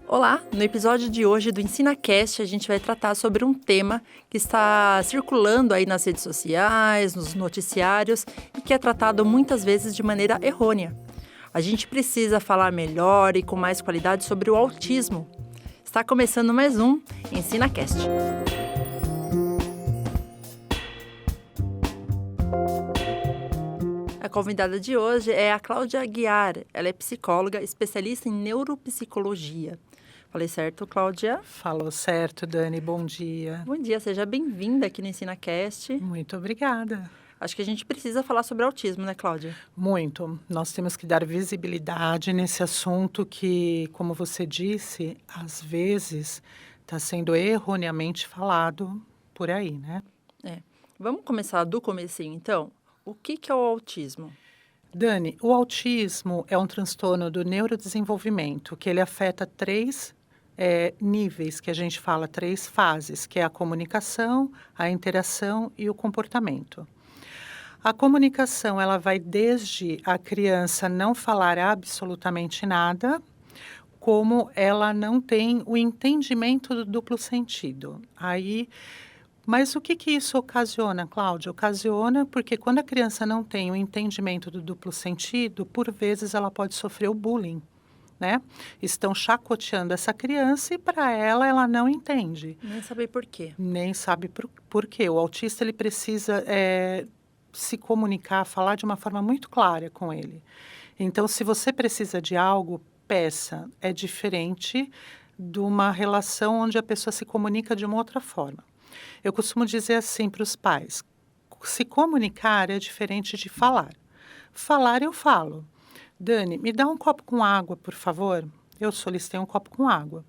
Olá! No episódio de hoje do EnsinaCast, a gente vai tratar sobre um tema que está circulando aí nas redes sociais, nos noticiários e que é tratado muitas vezes de maneira errônea. A gente precisa falar melhor e com mais qualidade sobre o autismo. Está começando mais um EnsinaCast. A convidada de hoje é a Cláudia Aguiar. Ela é psicóloga, especialista em neuropsicologia. Falei certo, Cláudia? Falou certo, Dani. Bom dia. Bom dia, seja bem-vinda aqui no EnsinaCast. Muito obrigada. Acho que a gente precisa falar sobre autismo, né, Cláudia? Muito. Nós temos que dar visibilidade nesse assunto que, como você disse, às vezes está sendo erroneamente falado por aí, né? Vamos começar do comecinho, então? O que é o autismo? Dani, o autismo é um transtorno do neurodesenvolvimento que ele afeta três níveis, que a gente fala, três fases, que é a comunicação, a interação e o comportamento. A comunicação, ela vai desde a criança não falar absolutamente nada, como ela não tem o entendimento do duplo sentido. Mas o que isso ocasiona, Cláudia? Ocasiona porque quando a criança não tem o entendimento do duplo sentido, por vezes ela pode sofrer o bullying, né? Estão chacoteando essa criança e para ela não entende. Nem saber por quê. Nem sabe por quê. O autista ele precisa se comunicar, falar de uma forma muito clara com ele. Então, se você precisa de algo, peça. É diferente de uma relação onde a pessoa se comunica de uma outra forma. Eu costumo dizer assim para os pais, se comunicar é diferente de falar. Falar eu falo. Dani, me dá um copo com água, por favor. Eu solicitei um copo com água.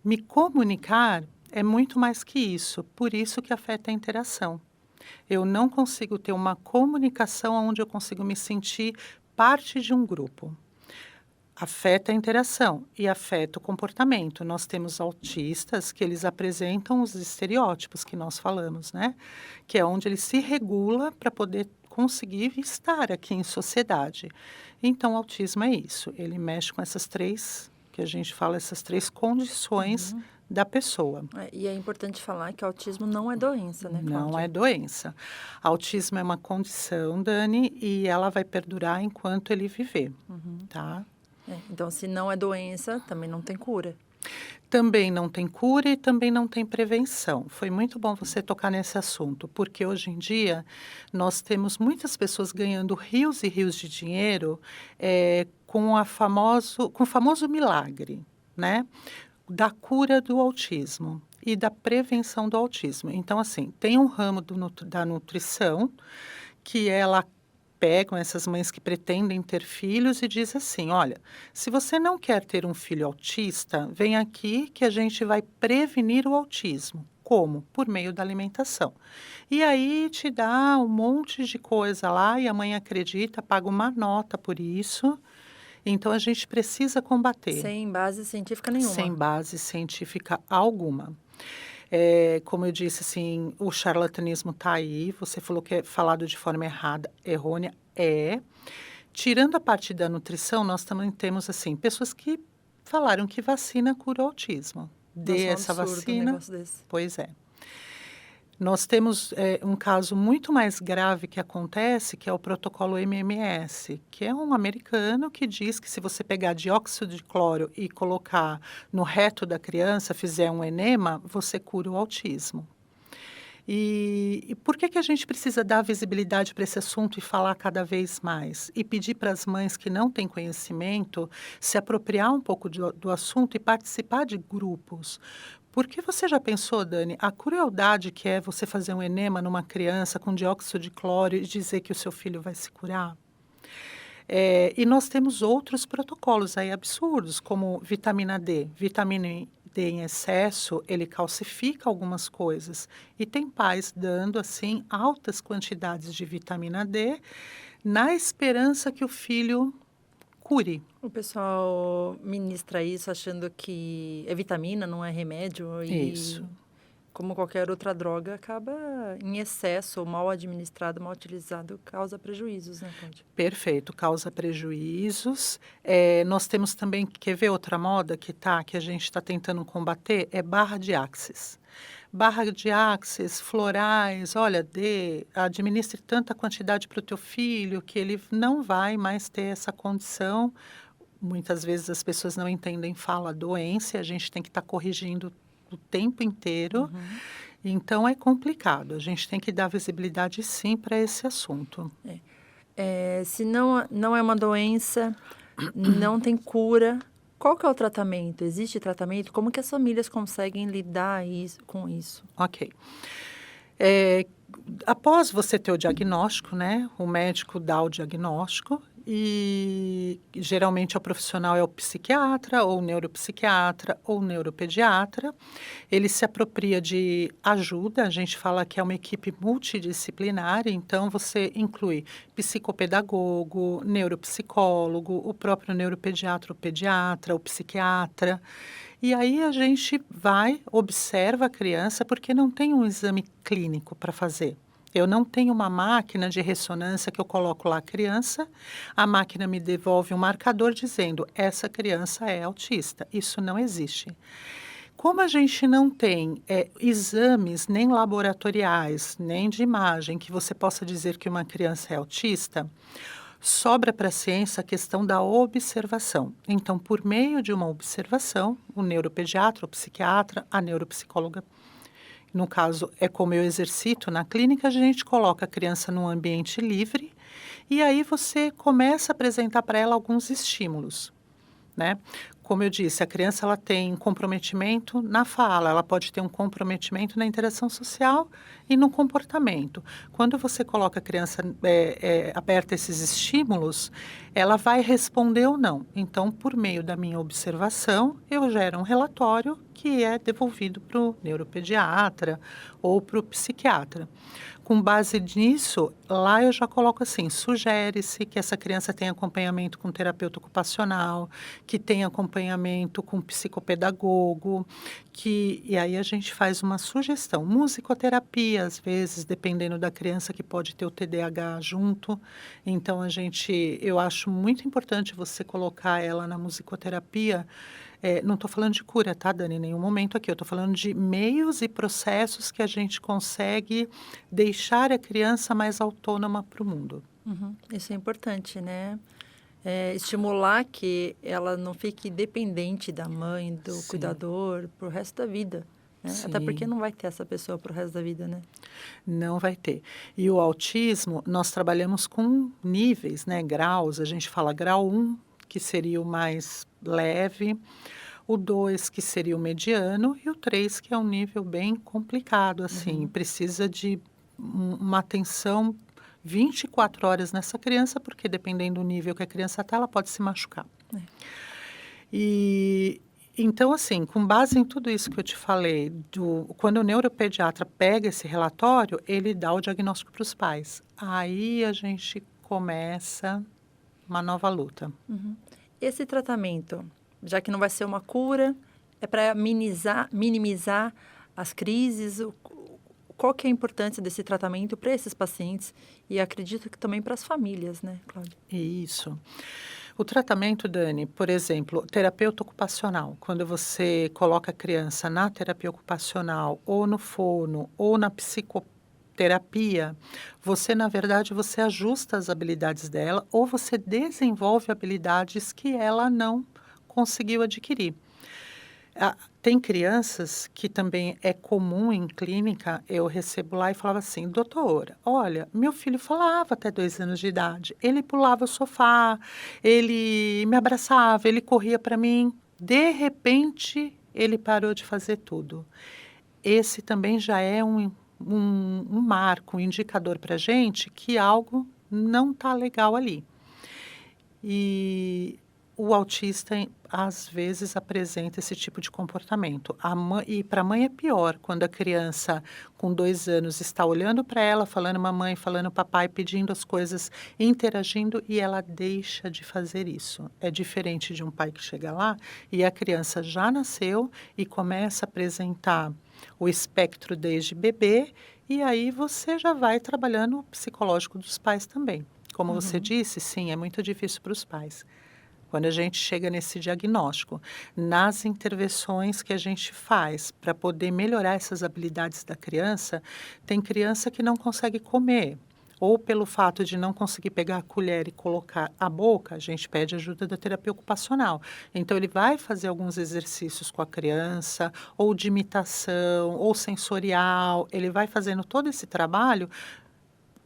Me comunicar é muito mais que isso, por isso que afeta a interação. Eu não consigo ter uma comunicação onde eu consigo me sentir parte de um grupo. Afeta a interação e afeta o comportamento. Nós temos autistas que eles apresentam os estereótipos que nós falamos, né? Que é onde ele se regula para poder conseguir estar aqui em sociedade. Então, o autismo é isso. Ele mexe com essas três, que a gente fala, essas três condições da pessoa. E é importante falar que autismo não é doença, né, Cláudia? Não é doença. Autismo é uma condição, Dani, e ela vai perdurar enquanto ele viver, tá? Então, se não é doença, também não tem cura. Também não tem cura e também não tem prevenção. Foi muito bom você tocar nesse assunto, porque hoje em dia nós temos muitas pessoas ganhando rios e rios de dinheiro com o famoso milagre, né? Da cura do autismo e da prevenção do autismo. Então, assim, tem um ramo da nutrição que ela pegam essas mães que pretendem ter filhos e diz assim, olha, se você não quer ter um filho autista, vem aqui que a gente vai prevenir o autismo. Como? Por meio da alimentação. E aí te dá um monte de coisa lá e a mãe acredita, paga uma nota por isso. Então, a gente precisa combater. Sem base científica nenhuma. Sem base científica alguma. Como eu disse, assim, o charlatanismo está aí. Você falou que é falado de forma errada, errônea. Tirando a parte da nutrição, nós também temos, assim, pessoas que falaram que vacina cura o autismo. Dê essa vacina. Um negócio desse. Pois é. Nós temos um caso muito mais grave que acontece, que é o protocolo MMS, que é um americano que diz que se você pegar dióxido de cloro e colocar no reto da criança, fizer um enema, você cura o autismo. E por que a gente precisa dar visibilidade para esse assunto e falar cada vez mais? E pedir para as mães que não têm conhecimento se apropriar um pouco do assunto e participar de grupos? Porque você já pensou, Dani, a crueldade que é você fazer um enema numa criança com dióxido de cloro e dizer que o seu filho vai se curar? E nós temos outros protocolos aí absurdos, como vitamina D. Vitamina D em excesso, ele calcifica algumas coisas. E tem pais dando, assim, altas quantidades de vitamina D na esperança que o filho cure. O pessoal ministra isso achando que é vitamina, não é remédio. Isso. como qualquer outra droga, acaba em excesso, ou mal administrado, mal utilizado, causa prejuízos, né, Cláudia? Perfeito, causa prejuízos. Nós temos também, quer ver outra moda que a gente está tentando combater? É barra de Axis. Barra de Axis, florais, olha, administre tanta quantidade para o teu filho que ele não vai mais ter essa condição. Muitas vezes as pessoas não entendem, fala doença, a gente tem que estar corrigindo o tempo inteiro. Então é complicado, a gente tem que dar visibilidade sim para esse assunto. Se não é uma doença, não tem cura, qual que é o tratamento? Existe tratamento? Como que as famílias conseguem lidar com isso? Ok. Após você ter o diagnóstico, né, o médico dá o diagnóstico e geralmente o profissional é o psiquiatra, ou o neuropsiquiatra, ou o neuropediatra. Ele se apropria de ajuda, a gente fala que é uma equipe multidisciplinar, então você inclui psicopedagogo, neuropsicólogo, o próprio neuropediatra, o pediatra, o psiquiatra. E aí a gente vai, observa a criança, porque não tem um exame clínico para fazer. Eu não tenho uma máquina de ressonância que eu coloco lá a criança, a máquina me devolve um marcador dizendo, essa criança é autista. Isso não existe. Como a gente não tem exames nem laboratoriais, nem de imagem, que você possa dizer que uma criança é autista, sobra para a ciência a questão da observação. Então, por meio de uma observação, o neuropediatra, o psiquiatra, a neuropsicóloga, no caso, é como eu exercito na clínica, a gente coloca a criança num ambiente livre e aí você começa a apresentar para ela alguns estímulos, né? Como eu disse, a criança ela tem comprometimento na fala, ela pode ter um comprometimento na interação social e no comportamento. Quando você coloca a criança, aperta esses estímulos, ela vai responder ou não. Então, por meio da minha observação, eu gero um relatório que é devolvido para o neuropediatra ou para o psiquiatra. Com base nisso, lá eu já coloco assim, sugere-se que essa criança tenha acompanhamento com terapeuta ocupacional, que tenha acompanhamento com psicopedagogo, e aí a gente faz uma sugestão. Musicoterapia, às vezes, dependendo da criança que pode ter o TDAH junto. Então, eu acho muito importante você colocar ela na musicoterapia. Não estou falando de cura, tá, Dani? Em nenhum momento aqui. Eu estou falando de meios e processos que a gente consegue deixar a criança mais autônoma para o mundo. Isso é importante, né? Estimular que ela não fique dependente da mãe, do Sim. cuidador, pro resto da vida. Né? Até porque Sim. não vai ter essa pessoa pro resto da vida, né? Não vai ter. E o autismo, nós trabalhamos com níveis, né? Graus. A gente fala grau 1, que seria o mais leve, o 2, que seria o mediano, e o 3, que é um nível bem complicado, assim, precisa de uma atenção 24 horas nessa criança, porque dependendo do nível que a criança está, ela pode se machucar. E então, assim, com base em tudo isso que eu te falei, quando o neuropediatra pega esse relatório, ele dá o diagnóstico para os pais. Aí a gente começa uma nova luta. Esse tratamento, já que não vai ser uma cura, é para minimizar as crises. Qual que é a importância desse tratamento para esses pacientes e acredito que também para as famílias, né, Cláudia? Isso. O tratamento, Dani, por exemplo, terapeuta ocupacional, quando você coloca a criança na terapia ocupacional, ou no fono, ou na psicoterapia, na verdade, você ajusta as habilidades dela, ou você desenvolve habilidades que ela não conseguiu adquirir. Tem crianças que também é comum em clínica, eu recebo lá e falava assim, doutora, olha, meu filho falava até 2 anos de idade, ele pulava o sofá, ele me abraçava, ele corria para mim, de repente ele parou de fazer tudo. Esse também já é um marco, um indicador para a gente que algo não está legal ali. E o autista, às vezes, apresenta esse tipo de comportamento. E para a mãe é pior, quando a criança, com 2 anos, está olhando para ela, falando mamãe, falando papai, pedindo as coisas, interagindo, e ela deixa de fazer isso. É diferente de um pai que chega lá e a criança já nasceu e começa a apresentar o espectro desde bebê, e aí você já vai trabalhando o psicológico dos pais também. Como você Uhum. disse, sim, é muito difícil para os pais. Quando a gente chega nesse diagnóstico, nas intervenções que a gente faz para poder melhorar essas habilidades da criança, tem criança que não consegue comer, ou pelo fato de não conseguir pegar a colher e colocar a boca, a gente pede ajuda da terapia ocupacional. Então, ele vai fazer alguns exercícios com a criança, ou de imitação, ou sensorial, ele vai fazendo todo esse trabalho.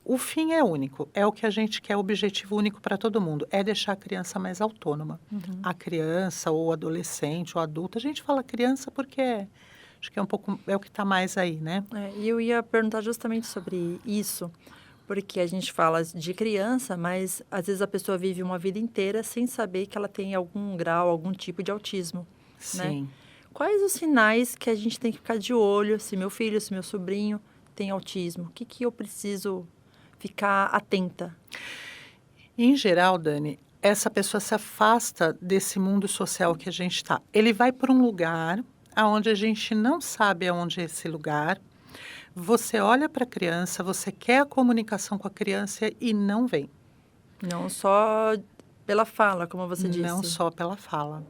O fim é único, é o que a gente quer, o objetivo único para todo mundo, é deixar a criança mais autônoma. Uhum. A criança, ou adolescente, ou adulto, a gente fala criança porque acho que é um pouco, é o que está mais aí, né? E eu ia perguntar justamente sobre isso, porque a gente fala de criança, mas às vezes a pessoa vive uma vida inteira sem saber que ela tem algum grau, algum tipo de autismo, né? Sim. Quais os sinais que a gente tem que ficar de olho se meu filho, se meu sobrinho tem autismo? O que que eu preciso ficar atenta? Em geral, Dani, essa pessoa se afasta desse mundo social que a gente está. Ele vai para um lugar aonde a gente não sabe aonde é esse lugar. Você olha para a criança, você quer a comunicação com a criança e não vem. Não só pela fala, como você Não disse. só pela fala.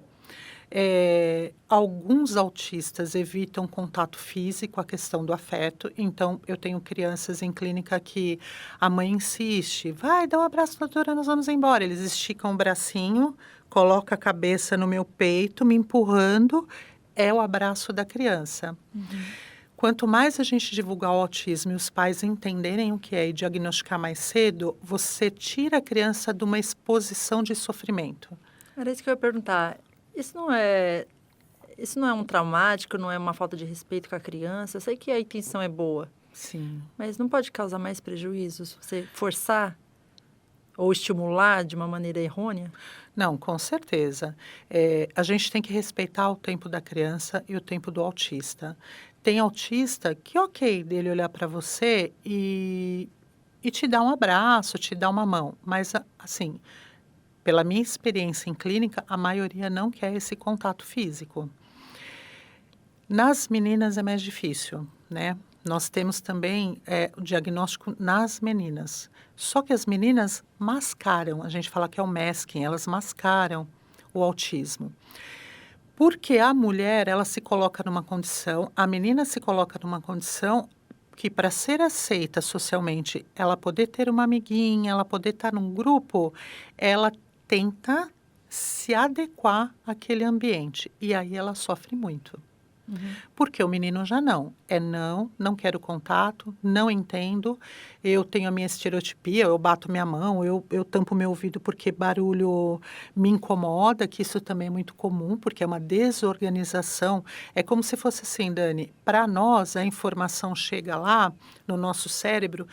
Alguns autistas evitam contato físico, a questão do afeto. Então, eu tenho crianças em clínica que a mãe insiste, vai, dá um abraço, doutora, nós vamos embora. Eles esticam o bracinho, colocam a cabeça no meu peito, me empurrando, é o abraço da criança. Uhum. Quanto mais a gente divulgar o autismo e os pais entenderem o que é e diagnosticar mais cedo, você tira a criança de uma exposição de sofrimento. Era isso que eu ia perguntar. Isso não é um traumático, não é uma falta de respeito com a criança. Eu sei que a intenção é boa, Sim. mas não pode causar mais prejuízos se você forçar ou estimular de uma maneira errônea? Não, com certeza. A gente tem que respeitar o tempo da criança e o tempo do autista. Tem autista que, ok, dele olhar para você e te dar um abraço, te dar uma mão. Mas, assim, pela minha experiência em clínica, a maioria não quer esse contato físico. Nas meninas é mais difícil, né? Nós temos também o diagnóstico nas meninas. Só que as meninas mascaram, a gente fala que é o masking, elas mascaram o autismo. Porque a mulher, ela se coloca numa condição, a menina se coloca numa condição que para ser aceita socialmente, ela poder ter uma amiguinha, ela poder estar num grupo, ela tenta se adequar àquele ambiente. E aí ela sofre muito. Uhum. Porque o menino já não. Não, não quero contato, não entendo, eu tenho a minha estereotipia, eu bato minha mão, eu tampo meu ouvido porque barulho me incomoda, que isso também é muito comum, porque é uma desorganização. É como se fosse assim, Dani, para nós a informação chega lá no nosso cérebro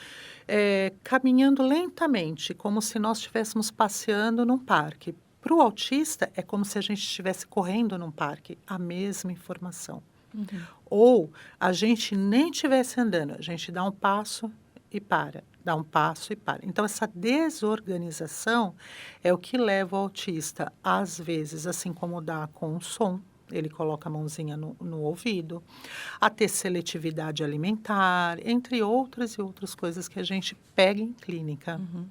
caminhando lentamente, como se nós estivéssemos passeando num parque. Para o autista, é como se a gente estivesse correndo num parque, a mesma informação. Uhum. Ou a gente nem estivesse andando, a gente dá um passo e para, dá um passo e para. Então, essa desorganização é o que leva o autista, às vezes, a se incomodar com o som, ele coloca a mãozinha no ouvido, a ter seletividade alimentar, entre outras e outras coisas que a gente pega em clínica. Uhum.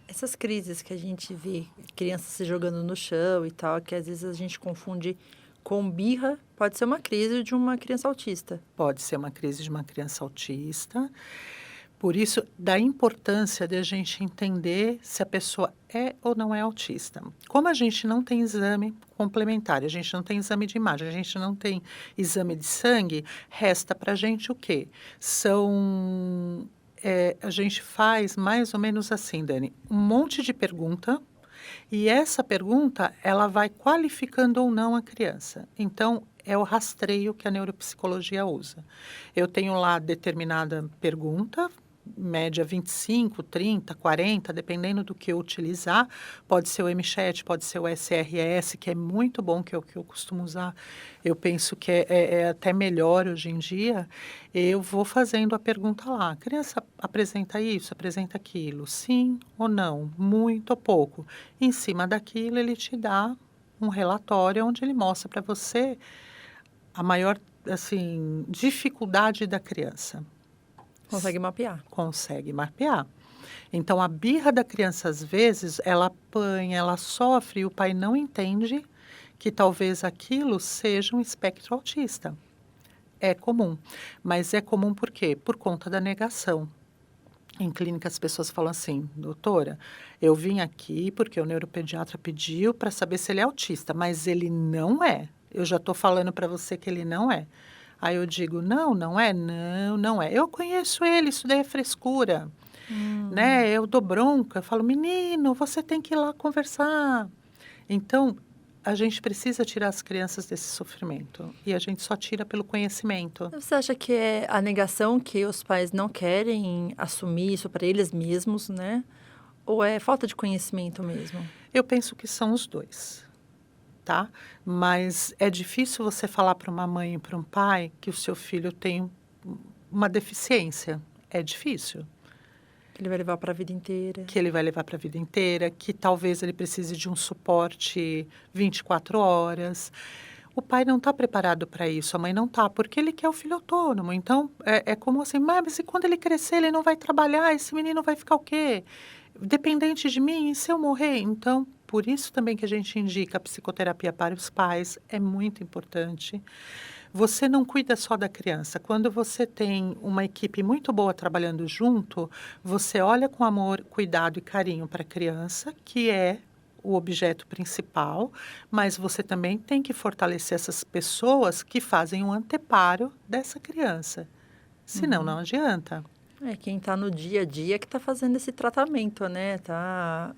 Essas crises que a gente vê, crianças se jogando no chão e tal, que às vezes a gente confunde com birra, pode ser uma crise de uma criança autista. Pode ser uma crise de uma criança autista. Por isso, da importância de a gente entender se a pessoa é ou não é autista. Como a gente não tem exame complementar, a gente não tem exame de imagem, a gente não tem exame de sangue, resta para a gente o quê? A gente faz mais ou menos assim, Dani, um monte de pergunta. E essa pergunta, ela vai qualificando ou não a criança. Então, é o rastreio que a neuropsicologia usa. Eu tenho lá determinada pergunta, média 25, 30, 40, dependendo do que eu utilizar. Pode ser o MChat, pode ser o SRS, que é muito bom, que é o que eu costumo usar. Eu penso que é até melhor hoje em dia. Eu vou fazendo a pergunta lá. A criança apresenta isso, apresenta aquilo. Sim ou não? Muito ou pouco? Em cima daquilo, ele te dá um relatório onde ele mostra para você a maior, assim, dificuldade da criança. Consegue mapear. Consegue mapear. Então, a birra da criança, às vezes, ela apanha, ela sofre e o pai não entende que talvez aquilo seja um espectro autista. É comum. Mas é comum por quê? Por conta da negação. Em clínica, as pessoas falam assim, doutora, eu vim aqui porque o neuropediatra pediu para saber se ele é autista, mas ele não é. Eu já estou falando para você que ele não é. Aí eu digo, não, não é? Não, não é. Eu conheço ele, isso daí é frescura. Né? Eu dou bronca, eu falo, menino, você tem que ir lá conversar. Então, a gente precisa tirar as crianças desse sofrimento. E a gente só tira pelo conhecimento. Você acha que é a negação que os pais não querem assumir isso para eles mesmos, né? Ou é falta de conhecimento mesmo? Eu penso que são os dois, tá? Mas é difícil você falar para uma mãe e para um pai que o seu filho tem uma deficiência. É difícil. Que ele vai levar para a vida inteira. Que ele vai levar para a vida inteira, que talvez ele precise de um suporte 24 horas. O pai não está preparado para isso, a mãe não está, porque ele quer o filho autônomo. Então, é como assim, mas e quando ele crescer, ele não vai trabalhar, esse menino vai ficar o quê? Dependente de mim, e se eu morrer? Então, por isso também que a gente indica a psicoterapia para os pais, é muito importante. Você não cuida só da criança. Quando você tem uma equipe muito boa trabalhando junto, você olha com amor, cuidado e carinho para a criança, que é o objeto principal, mas você também tem que fortalecer essas pessoas que fazem um anteparo dessa criança. Senão, não adianta. É quem está no dia a dia que está fazendo esse tratamento, né?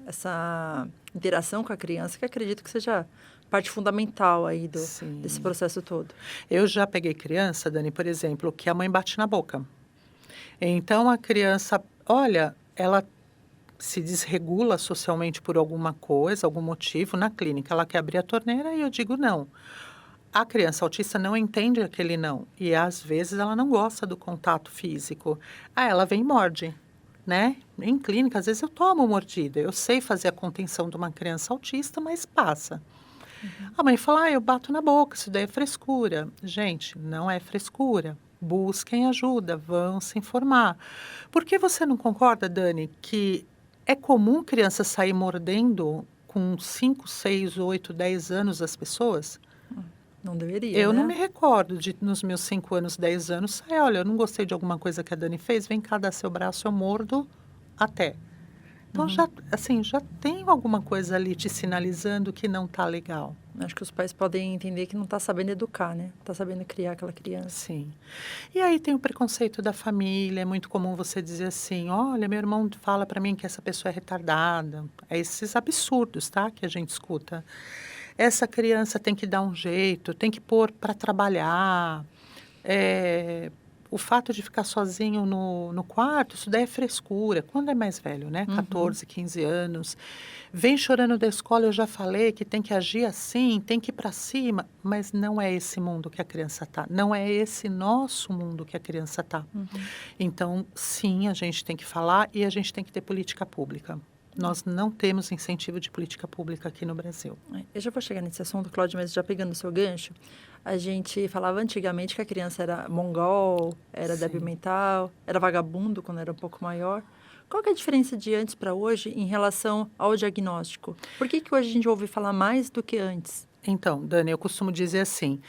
Essa interação com a criança, que acredito que seja parte fundamental aí desse processo todo. Eu já peguei criança, Dani, por exemplo, que a mãe bate na boca. Então, a criança, olha, ela se desregula socialmente por alguma coisa, algum motivo na clínica. Ela quer abrir a torneira e eu digo não. A criança autista não entende aquele não. E, às vezes, ela não gosta do contato físico. Aí ela vem e morde, né? Em clínica, às vezes, eu tomo mordida. Eu sei fazer a contenção de uma criança autista, mas passa. A mãe fala, eu bato na boca, isso daí é frescura. Gente, não é frescura. Busquem ajuda, vão se informar. Por que você não concorda, Dani, que é comum criança sair mordendo com 5, 6, 8, 10 anos as pessoas? Não deveria, Eu né? não me recordo de, nos meus 5 anos, 10 anos, sair, olha, eu não gostei de alguma coisa que a Dani fez, vem cá dar seu braço, eu mordo até. Então, já tem alguma coisa ali te sinalizando que não está legal. Acho que os pais podem entender que não está sabendo educar, né? Está sabendo criar aquela criança. Sim. E aí tem o preconceito da família. É muito comum você dizer assim, olha, meu irmão fala para mim que essa pessoa é retardada. É esses absurdos, tá? Que a gente escuta. Essa criança tem que dar um jeito, tem que pôr para trabalhar. O fato de ficar sozinho no quarto, isso daí é frescura. Quando é mais velho, né? 14, 15 anos. Vem chorando da escola, eu já falei que tem que agir assim, tem que ir para cima. Mas não é esse mundo que a criança está. Não é esse nosso mundo que a criança está. Então, sim, a gente tem que falar e a gente tem que ter política pública. Nós não temos incentivo de política pública aqui no Brasil. Eu já vou chegar nesse assunto, Cláudia, mas já pegando o seu gancho, a gente falava antigamente que a criança era mongol, era débil mental, era vagabundo quando era um pouco maior. Qual que é a diferença de antes para hoje em relação ao diagnóstico? Por que hoje a gente ouve falar mais do que antes? Então, Dani, eu costumo dizer assim,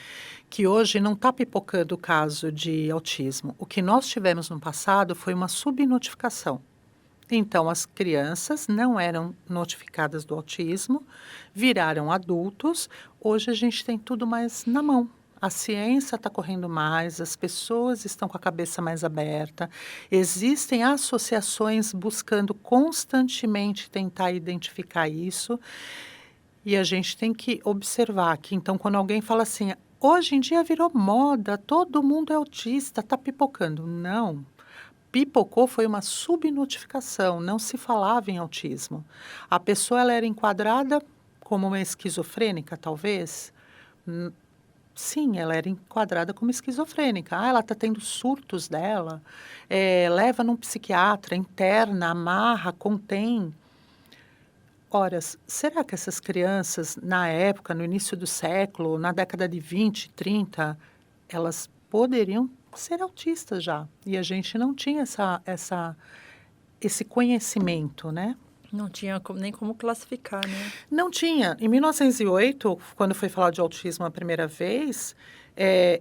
que hoje não está pipocando o caso de autismo. O que nós tivemos no passado foi uma subnotificação. Então, as crianças não eram notificadas do autismo, viraram adultos. Hoje a gente tem tudo mais na mão. A ciência está correndo mais, as pessoas estão com a cabeça mais aberta. Existem associações buscando constantemente tentar identificar isso. E a gente tem que observar que, então, quando alguém fala assim, hoje em dia virou moda, todo mundo é autista, está pipocando. Não. Pipocou foi uma subnotificação, não se falava em autismo. A pessoa ela era enquadrada como uma esquizofrênica, talvez? Sim, ela era enquadrada como esquizofrênica. Ela está tendo surtos dela, leva num psiquiatra, interna, amarra, contém. Ora, será que essas crianças, na época, no início do século, na década de 20, 30, elas poderiam ser autistas já. E a gente não tinha esse conhecimento, né? Não tinha nem como classificar, né? Não tinha. Em 1908, quando foi falar de autismo a primeira vez,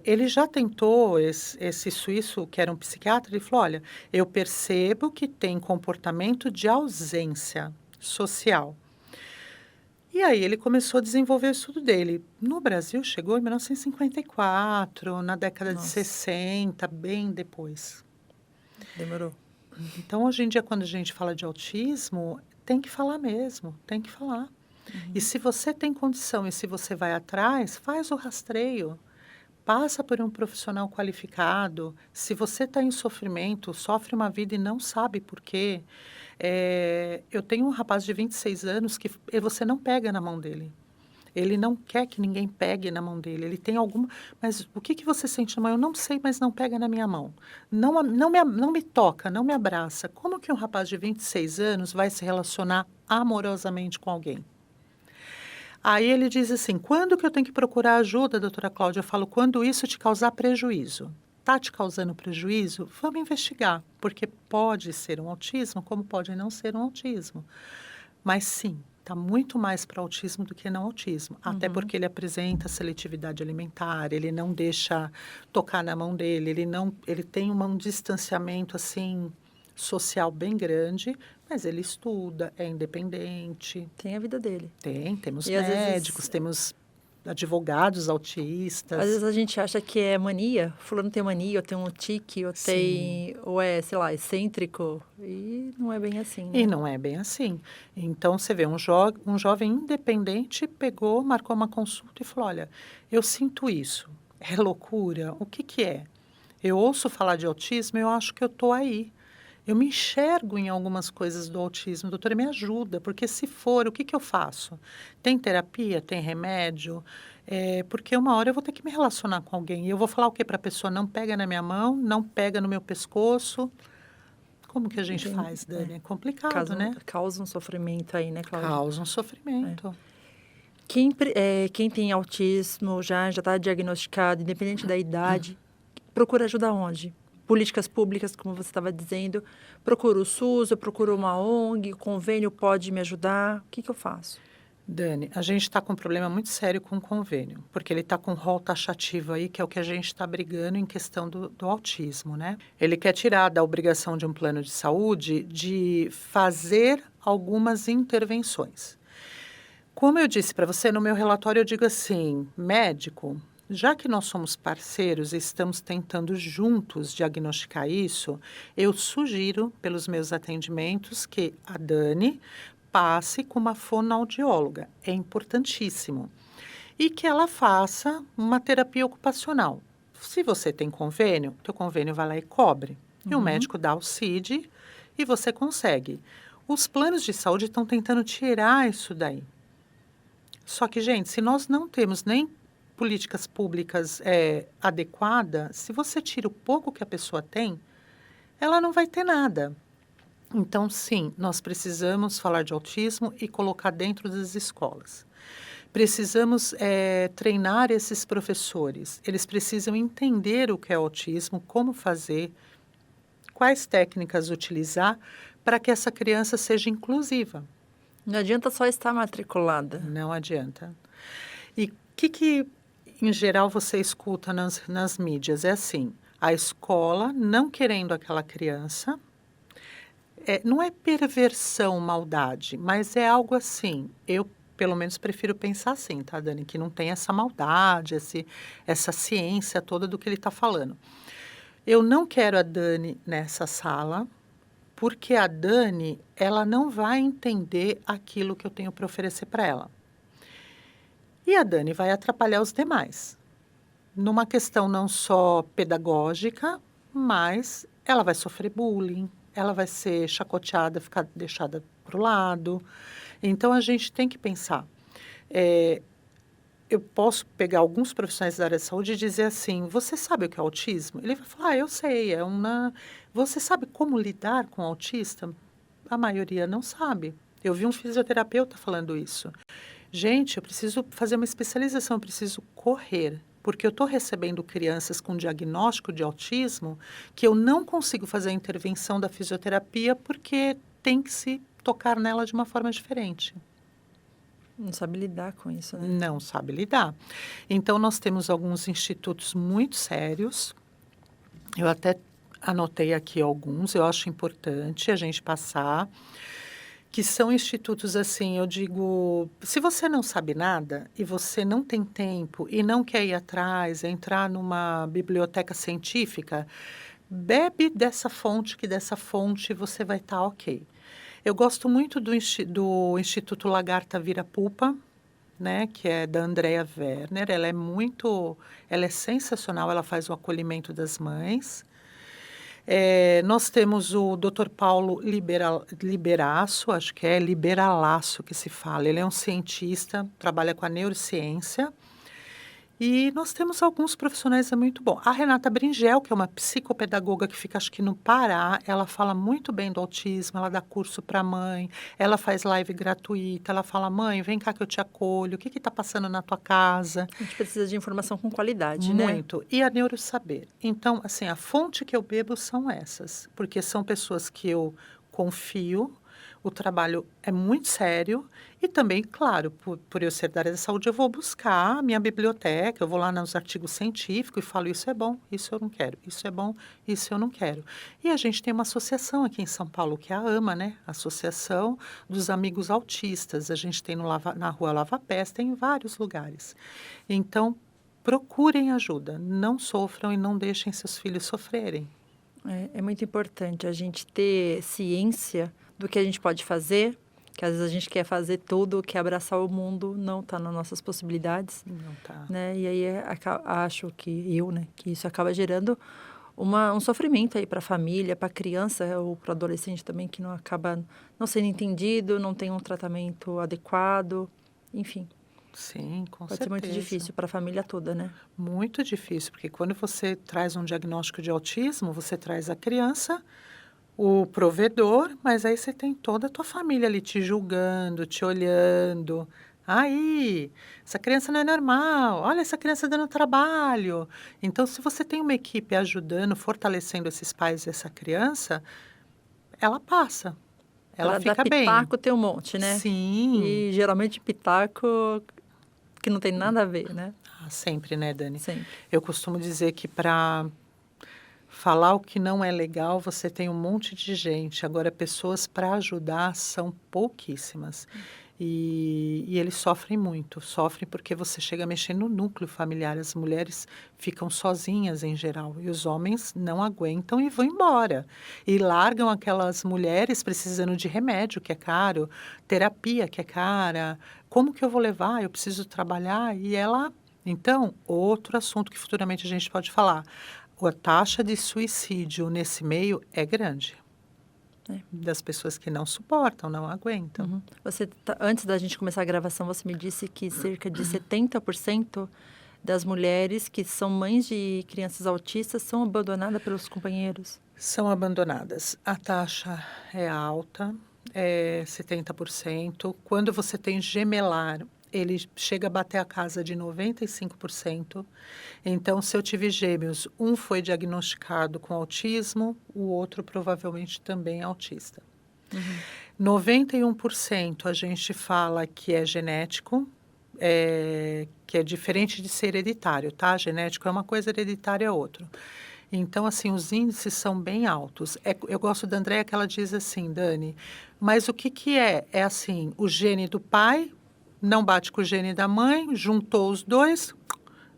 ele já tentou, esse suíço, que era um psiquiatra, ele falou, olha, eu percebo que tem comportamento de ausência social. E aí ele começou a desenvolver o estudo dele. No Brasil, chegou em 1954, na década de Nossa. 60, bem depois. Demorou. Então, hoje em dia, quando a gente fala de autismo, tem que falar mesmo, tem que falar. E se você tem condição e se você vai atrás, faz o rastreio. Passa por um profissional qualificado. Se você está em sofrimento, sofre uma vida e não sabe por quê. Eu tenho um rapaz de 26 anos que você não pega na mão dele. Ele não quer que ninguém pegue na mão dele. Ele tem alguma... Mas o que você sente na mão? Eu não sei, mas não pega na minha mão. Não me toca, não me abraça. Como que um rapaz de 26 anos vai se relacionar amorosamente com alguém? Aí ele diz assim, quando que eu tenho que procurar ajuda, doutora Cláudia? Eu falo, quando isso te causar prejuízo. Está te causando prejuízo? Vamos investigar, porque pode ser um autismo, como pode não ser um autismo. Mas sim, está muito mais para autismo do que não autismo. Até porque ele apresenta seletividade alimentar, ele não deixa tocar na mão dele, ele tem um distanciamento assim social bem grande, mas ele estuda, é independente. Tem a vida dele. Temos E às médicos, vezes- temos advogados autistas. Às vezes a gente acha que é mania, fulano tem mania, ou tem um tique, ou é, sei lá, excêntrico, e não é bem assim, né? E não é bem assim. Então, você vê, um jovem independente pegou, marcou uma consulta e falou, olha, eu sinto isso. É loucura? O que que é? Eu ouço falar de autismo, eu acho que eu estou aí. Eu me enxergo em algumas coisas do autismo. Doutora, me ajuda, porque se for, o que que eu faço? Tem terapia? Tem remédio? Porque uma hora eu vou ter que me relacionar com alguém. E eu vou falar o quê para a pessoa? Não pega na minha mão, não pega no meu pescoço. Como que a gente faz, Dani? É complicado, né? Causa um sofrimento aí, né, Cláudia? Causa um sofrimento. Quem tem autismo já está diagnosticado, independente da idade, procura ajuda onde? Políticas públicas, como você estava dizendo, procuro o SUS, eu procuro uma ONG, o convênio pode me ajudar, o que eu faço? Dani, a gente está com um problema muito sério com o convênio, porque ele está com um rol taxativo aí, que é o que a gente está brigando em questão do autismo, né? Ele quer tirar da obrigação de um plano de saúde de fazer algumas intervenções. Como eu disse para você, no meu relatório eu digo assim, médico, já que nós somos parceiros e estamos tentando juntos diagnosticar isso, eu sugiro, pelos meus atendimentos, que a Dani passe com uma fonoaudióloga. É importantíssimo. E que ela faça uma terapia ocupacional. Se você tem convênio, teu convênio vai lá e cobre. E o médico dá o CID e você consegue. Os planos de saúde estão tentando tirar isso daí. Só que, gente, se nós não temos nem políticas públicas adequadas, se você tira o pouco que a pessoa tem, ela não vai ter nada. Então, sim, nós precisamos falar de autismo e colocar dentro das escolas. Precisamos treinar esses professores. Eles precisam entender o que é autismo, como fazer, quais técnicas utilizar para que essa criança seja inclusiva. Não adianta só estar matriculada. Não adianta. E o que, em geral, você escuta nas mídias? É assim, a escola não querendo aquela criança, não é perversão, maldade, mas é algo assim. Eu, pelo menos, prefiro pensar assim, tá, Dani? Que não tem essa maldade, essa ciência toda do que ele está falando. Eu não quero a Dani nessa sala, porque a Dani, ela não vai entender aquilo que eu tenho para oferecer para ela. E a Dani vai atrapalhar os demais. Numa questão não só pedagógica, mas ela vai sofrer bullying, ela vai ser chacoteada, ficar deixada para o lado. Então, a gente tem que pensar. Eu posso pegar alguns profissionais da área de saúde e dizer assim, você sabe o que é autismo? Ele vai falar, eu sei, Você sabe como lidar com o autista? A maioria não sabe. Eu vi um fisioterapeuta falando isso. Gente, eu preciso fazer uma especialização, eu preciso correr, porque eu estou recebendo crianças com diagnóstico de autismo que eu não consigo fazer a intervenção da fisioterapia porque tem que se tocar nela de uma forma diferente. Não sabe lidar com isso, né? Não sabe lidar. Então, nós temos alguns institutos muito sérios. Eu até anotei aqui alguns, eu acho importante a gente passar, que são institutos assim, eu digo, se você não sabe nada e você não tem tempo e não quer ir atrás, entrar numa biblioteca científica, bebe dessa fonte, que dessa fonte você vai estar ok. Eu gosto muito do Instituto Lagarta Vira Pupa, né, que é da Andrea Werner. Ela é sensacional, ela faz o acolhimento das mães. Nós temos o Dr. Paulo Liberaço, acho que é Liberalaço que se fala. Ele é um cientista, trabalha com a neurociência. E nós temos alguns profissionais muito bons. A Renata Bringel, que é uma psicopedagoga que fica, acho que no Pará, ela fala muito bem do autismo, ela dá curso para mãe, ela faz live gratuita, ela fala, mãe, vem cá que eu te acolho, o que está passando na tua casa? A gente precisa de informação com qualidade, né? Muito. E a Neurosaber. Então, assim, a fonte que eu bebo são essas, porque são pessoas que eu confio, o trabalho é muito sério e também, claro, por eu ser da área da saúde, eu vou buscar a minha biblioteca, eu vou lá nos artigos científicos e falo, isso é bom, isso eu não quero, isso é bom, isso eu não quero. E a gente tem uma associação aqui em São Paulo, que é a AMA, né? Associação dos Amigos Autistas. A gente tem na Rua Lava Pés, tem em vários lugares. Então, procurem ajuda, não sofram e não deixem seus filhos sofrerem. É muito importante a gente ter ciência do que a gente pode fazer, que às vezes a gente quer fazer tudo, quer abraçar o mundo, não está nas nossas possibilidades. Não tá. Né? E aí acho que isso acaba gerando um sofrimento aí para a família, para a criança ou para o adolescente também, que não acaba não sendo entendido, não tem um tratamento adequado, enfim. Sim, com Pode certeza. ser muito difícil para a família toda, né? Muito difícil, porque quando você traz um diagnóstico de autismo, você traz a criança, o provedor, mas aí você tem toda a tua família ali te julgando, te olhando. Aí, essa criança não é normal. Olha, essa criança dando trabalho. Então, se você tem uma equipe ajudando, fortalecendo esses pais e essa criança, ela passa. Ela fica bem. Pitaco tem um monte, né? Sim. E geralmente pitaco que não tem nada a ver, né? Sempre, né, Dani? Sempre. Eu costumo dizer que para falar o que não é legal, você tem um monte de gente. Agora, pessoas para ajudar são pouquíssimas. E eles sofrem muito. Sofrem porque você chega a mexer no núcleo familiar. As mulheres ficam sozinhas em geral. E os homens não aguentam e vão embora. E largam aquelas mulheres precisando de remédio, que é caro, terapia, que é cara. Como que eu vou levar? Eu preciso trabalhar. E ela... Então, outro assunto que futuramente a gente pode falar. A taxa de suicídio nesse meio é grande. Das pessoas que não suportam, não aguentam. Uhum. Antes da gente começar a gravação, você me disse que cerca de 70% das mulheres que são mães de crianças autistas são abandonadas pelos companheiros. São abandonadas. A taxa é alta, é 70%. Quando você tem gemelar, ele chega a bater a casa de 95%. Então, se eu tive gêmeos, um foi diagnosticado com autismo, o outro provavelmente também é autista. 91% a gente fala que é genético, que é diferente de ser hereditário, tá? Genético é uma coisa, hereditário é outra. Então, assim, os índices são bem altos. Eu gosto da Andréia que ela diz assim, Dani, mas o que é? É assim, o gene do pai não bate com o gene da mãe, juntou os dois,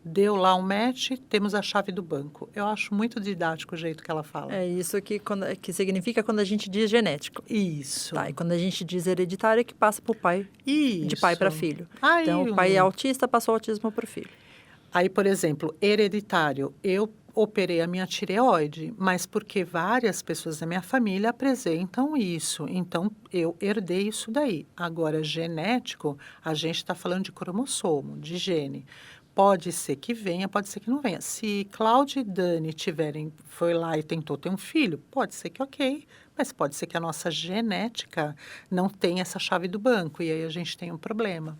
deu lá um match, temos a chave do banco. Eu acho muito didático o jeito que ela fala. É isso que significa quando a gente diz genético. Isso. Tá, e quando a gente diz hereditário é que passa para o pai, Isso. de pai para filho. Aí, então, o pai é autista, passou o autismo para o filho. Aí, por exemplo, hereditário. Eu operei a minha tireoide, mas porque várias pessoas da minha família apresentam isso. Então, eu herdei isso daí. Agora, genético, a gente está falando de cromossomo, de gene. Pode ser que venha, pode ser que não venha. Se Cláudia e Dani foi lá e tentou ter um filho, pode ser que ok, mas pode ser que a nossa genética não tenha essa chave do banco e aí a gente tem um problema.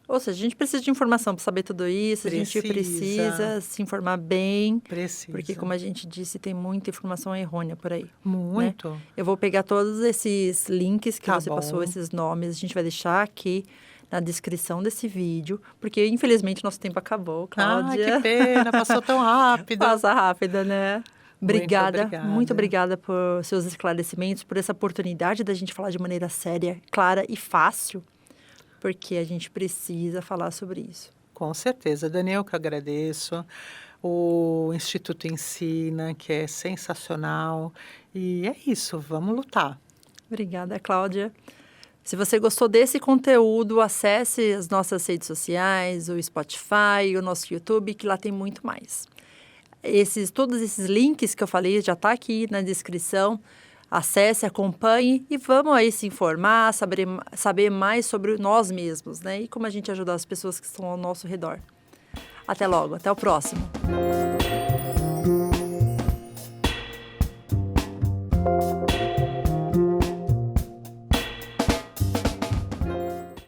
Ou seja, a gente precisa de informação para saber tudo isso, a gente precisa se informar bem. Precisa. Porque, como a gente disse, tem muita informação errônea por aí. Muito. Né? Eu vou pegar todos esses links que Tá você bom. passou, esses nomes, a gente vai deixar aqui na descrição desse vídeo, porque infelizmente nosso tempo acabou, Cláudia. Que pena, passou tão rápido. Passa rápida, né? Obrigada, muito obrigada por seus esclarecimentos, por essa oportunidade da gente falar de maneira séria, clara e fácil, porque a gente precisa falar sobre isso. Com certeza, Daniel, que eu agradeço. O Instituto Ensina, que é sensacional. E é isso, vamos lutar. Obrigada, Cláudia. Se você gostou desse conteúdo, acesse as nossas redes sociais, o Spotify, o nosso YouTube, que lá tem muito mais. Todos esses links que eu falei já está aqui na descrição. Acesse, acompanhe e vamos aí se informar, saber mais sobre nós mesmos, né? E como a gente ajudar as pessoas que estão ao nosso redor. Até logo, até o próximo.